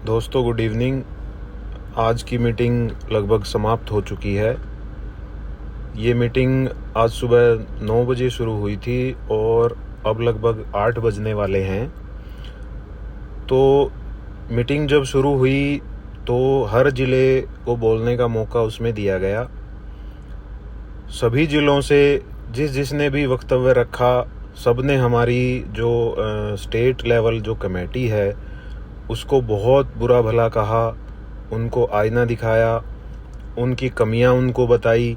दोस्तों good evening. आज की मीटिंग लगभग समाप्त हो चुकी है। ये मीटिंग आज सुबह 9 बजे शुरू हुई थी और अब लगभग 8 बजने वाले हैं। तो मीटिंग जब शुरू हुई तो हर ज़िले को बोलने का मौका उसमें दिया गया। सभी ज़िलों से जिसने भी वक्तव्य रखा, सबने हमारी जो स्टेट लेवल जो कमेटी है उसको बहुत बुरा भला कहा, उनको आईना दिखाया, उनकी कमियां उनको बताई।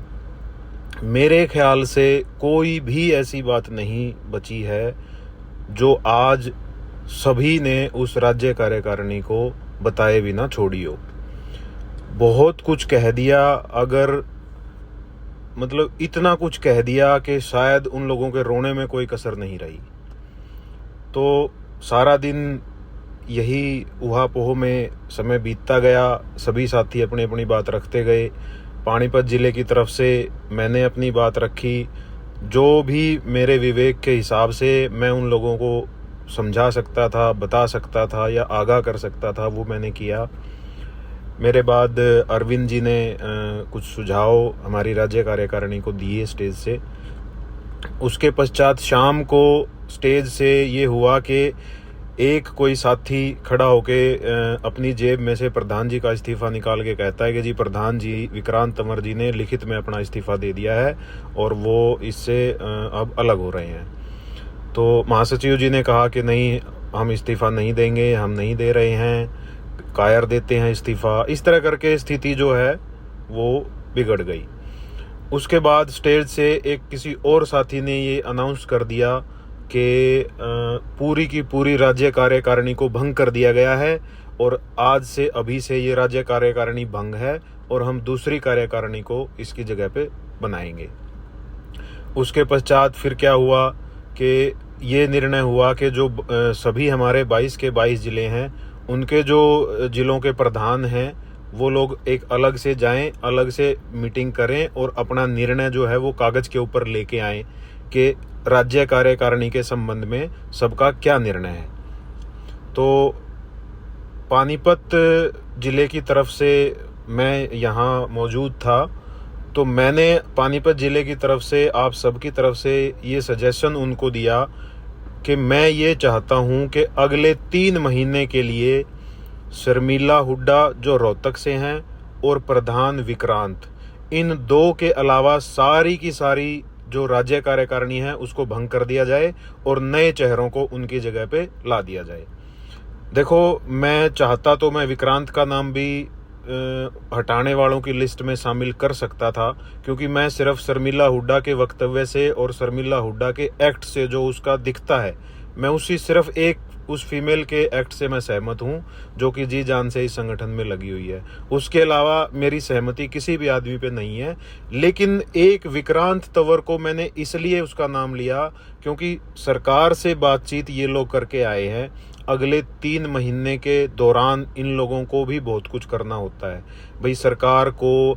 मेरे ख्याल से कोई भी ऐसी बात नहीं बची है जो आज सभी ने उस राज्य कार्यकारिणी को बताए बिना छोड़ी हो। बहुत कुछ कह दिया, अगर मतलब इतना कुछ कह दिया कि शायद उन लोगों के रोने में कोई कसर नहीं रही। तो सारा दिन यही ऊहापोह में समय बीतता गया। सभी साथी अपनी अपनी बात रखते गए। पानीपत ज़िले की तरफ से मैंने अपनी बात रखी। जो भी मेरे विवेक के हिसाब से मैं उन लोगों को समझा सकता था, बता सकता था या आगाह कर सकता था, वो मैंने किया। मेरे बाद अरविंद जी ने कुछ सुझाव हमारी राज्य कार्यकारिणी को दिए स्टेज से। उसके पश्चात शाम को स्टेज से ये हुआ कि एक कोई साथी खड़ा होके अपनी जेब में से प्रधान जी का इस्तीफा निकाल के कहता है कि जी प्रधान जी विक्रांत तंवर जी ने लिखित में अपना इस्तीफा दे दिया है और वो इससे अब अलग हो रहे हैं। तो महासचिव जी ने कहा कि नहीं, हम इस्तीफा नहीं देंगे, हम नहीं दे रहे हैं, कायर देते हैं इस्तीफा। इस तरह करके स्थिति जो है वो बिगड़ गई। उसके बाद स्टेज से एक किसी और साथी ने ये अनाउंस कर दिया कि पूरी की पूरी राज्य कार्यकारिणी को भंग कर दिया गया है और आज से अभी से ये राज्य कार्यकारिणी भंग है और हम दूसरी कार्यकारिणी को इसकी जगह पे बनाएंगे। उसके पश्चात फिर क्या हुआ कि ये निर्णय हुआ कि जो सभी हमारे 22 के 22 ज़िले हैं, उनके जो ज़िलों के प्रधान हैं वो लोग एक अलग से जाएं, अलग से मीटिंग करें और अपना निर्णय जो है वो कागज़ के ऊपर लेके आएं कि राज्य कार्यकारिणी के संबंध में सबका क्या निर्णय है। तो पानीपत ज़िले की तरफ से मैं यहाँ मौजूद था, तो मैंने पानीपत ज़िले की तरफ से आप सबकी तरफ से ये सजेशन उनको दिया कि मैं ये चाहता हूँ कि अगले 3 महीने के लिए शर्मिला हुड्डा जो रोहतक से हैं और प्रधान विक्रांत, इन दो के अलावा सारी की सारी जो राज्य कार्यकारिणी है उसको भंग कर दिया जाए और नए चेहरों को उनकी जगह पे ला दिया जाए। देखो, मैं चाहता तो मैं विक्रांत का नाम भी हटाने वालों की लिस्ट में शामिल कर सकता था, क्योंकि मैं सिर्फ शर्मिला हुड्डा के वक्तव्य से और शर्मिला हुड्डा के एक्ट से जो उसका दिखता है, मैं उसी सिर्फ एक उस फीमेल के एक्ट से मैं सहमत हूं जो कि जी जान से इस संगठन में लगी हुई है। उसके अलावा मेरी सहमति किसी भी आदमी पे नहीं है। लेकिन एक विक्रांत तंवर को मैंने इसलिए उसका नाम लिया क्योंकि सरकार से बातचीत ये लोग करके आए हैं। अगले 3 महीने के दौरान इन लोगों को भी बहुत कुछ करना होता है भाई। सरकार को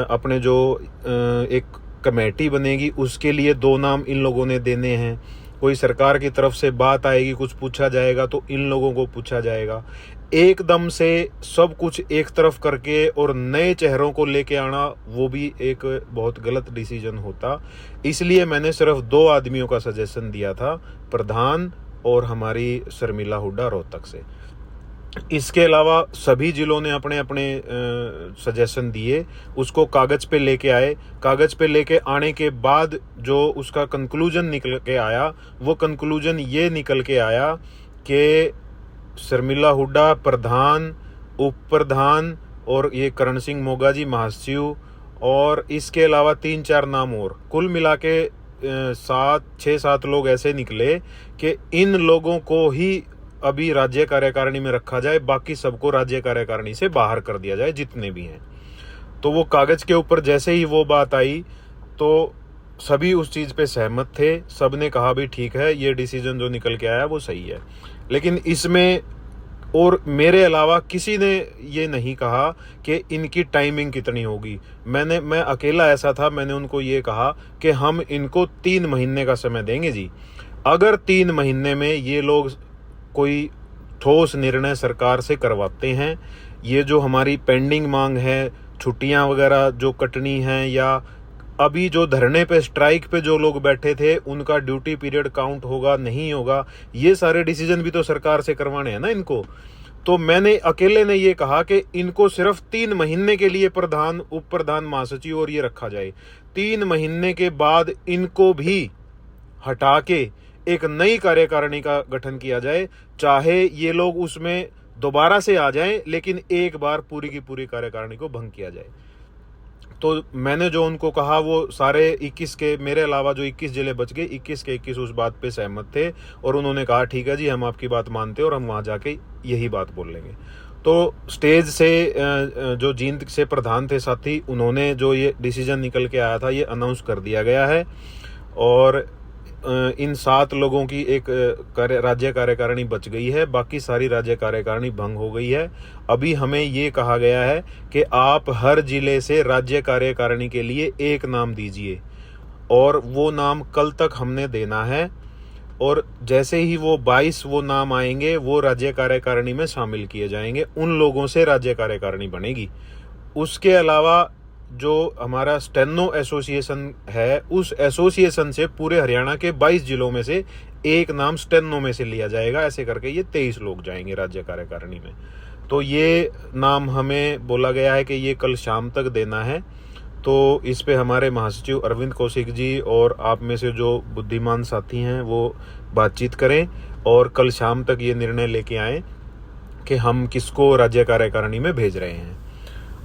अपने जो एक कमेटी बनेगी उसके लिए 2 नाम इन लोगों ने देने हैं। कोई सरकार की तरफ से बात आएगी, कुछ पूछा जाएगा तो इन लोगों को पूछा जाएगा। एकदम से सब कुछ एक तरफ करके और नए चेहरों को लेके आना, वो भी एक बहुत गलत डिसीजन होता। इसलिए मैंने सिर्फ 2 आदमियों का सजेशन दिया था, प्रधान और हमारी शर्मिला हुड्डा रोहतक से। इसके अलावा सभी जिलों ने अपने अपने सजेशन दिए, उसको कागज़ पे लेके आए। कागज़ पे लेके आने के बाद जो उसका कंक्लूजन निकल के आया, वो कंक्लूजन ये निकल के आया कि शर्मिला हुड्डा प्रधान, उप प्रधान और ये करण सिंह मोगा जी महासचिव, और इसके अलावा 3-4 नाम और, कुल मिला के 6-7 लोग ऐसे निकले कि इन लोगों को ही अभी राज्य कार्यकारिणी में रखा जाए, बाकी सबको राज्य कार्यकारिणी से बाहर कर दिया जाए जितने भी हैं। तो वो कागज़ के ऊपर जैसे ही वो बात आई तो सभी उस चीज़ पे सहमत थे। सब ने कहा भी ठीक है, ये डिसीजन जो निकल के आया वो सही है। लेकिन इसमें और मेरे अलावा किसी ने ये नहीं कहा कि इनकी टाइमिंग कितनी होगी। मैं अकेला ऐसा था, मैंने उनको ये कहा कि हम इनको 3 महीने का समय देंगे जी। अगर 3 महीने में ये लोग कोई ठोस निर्णय सरकार से करवाते हैं। ये जो हमारी पेंडिंग मांग है, छुट्टियां वगैरह जो कटनी हैं, या अभी जो धरने पे स्ट्राइक पे जो लोग बैठे थे उनका ड्यूटी पीरियड काउंट होगा नहीं होगा, ये सारे डिसीजन भी तो सरकार से करवाने हैं ना इनको। तो मैंने अकेले ने ये कहा कि इनको सिर्फ 3 महीने के लिए प्रधान, उप प्रधान, महासचिव और ये रखा जाए। 3 महीने के बाद इनको भी हटा के एक नई कार्यकारिणी का गठन किया जाए, चाहे ये लोग उसमें दोबारा से आ जाएं, लेकिन एक बार पूरी की पूरी कार्यकारिणी को भंग किया जाए। तो मैंने जो उनको कहा वो सारे 21 के, मेरे अलावा जो 21 जिले बच गए, 21 के 21 उस बात पे सहमत थे और उन्होंने कहा ठीक है जी, हम आपकी बात मानते हैं और हम वहां जाके यही बात बोल लेंगे। तो स्टेज से जो जींद से प्रधान थे साथी, उन्होंने जो ये डिसीजन निकल के आया था ये अनाउंस कर दिया गया है और इन 7 लोगों की एक राज्य कार्यकारिणी बच गई है, बाकी सारी राज्य कार्यकारिणी भंग हो गई है। अभी हमें ये कहा गया है कि आप हर जिले से राज्य कार्यकारिणी के लिए एक नाम दीजिए और वो नाम कल तक हमने देना है, और जैसे ही वो 22 वो नाम आएंगे वो राज्य कार्यकारिणी में शामिल किए जाएंगे, उन लोगों से राज्य कार्यकारिणी बनेगी। उसके अलावा जो हमारा स्टेनो एसोसिएशन है, उस एसोसिएशन से पूरे हरियाणा के 22 जिलों में से एक नाम स्टेनो में से लिया जाएगा। ऐसे करके ये 23 लोग जाएंगे राज्य कार्यकारिणी में। तो ये नाम हमें बोला गया है कि ये कल शाम तक देना है। तो इस पे हमारे महासचिव अरविंद कौशिक जी और आप में से जो बुद्धिमान साथी हैं वो बातचीत करें और कल शाम तक ये निर्णय लेके आए कि हम किसको राज्य कार्यकारिणी में भेज रहे हैं।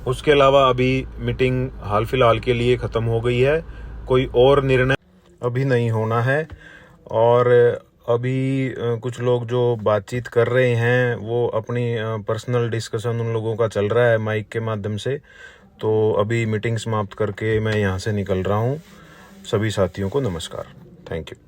उसके अलावा अभी मीटिंग हाल फिलहाल के लिए ख़त्म हो गई है, कोई और निर्णय अभी नहीं होना है। और अभी कुछ लोग जो बातचीत कर रहे हैं वो अपनी पर्सनल डिस्कशन उन लोगों का चल रहा है माइक के माध्यम से। तो अभी मीटिंग समाप्त करके मैं यहाँ से निकल रहा हूँ। सभी साथियों को नमस्कार, थैंक यू।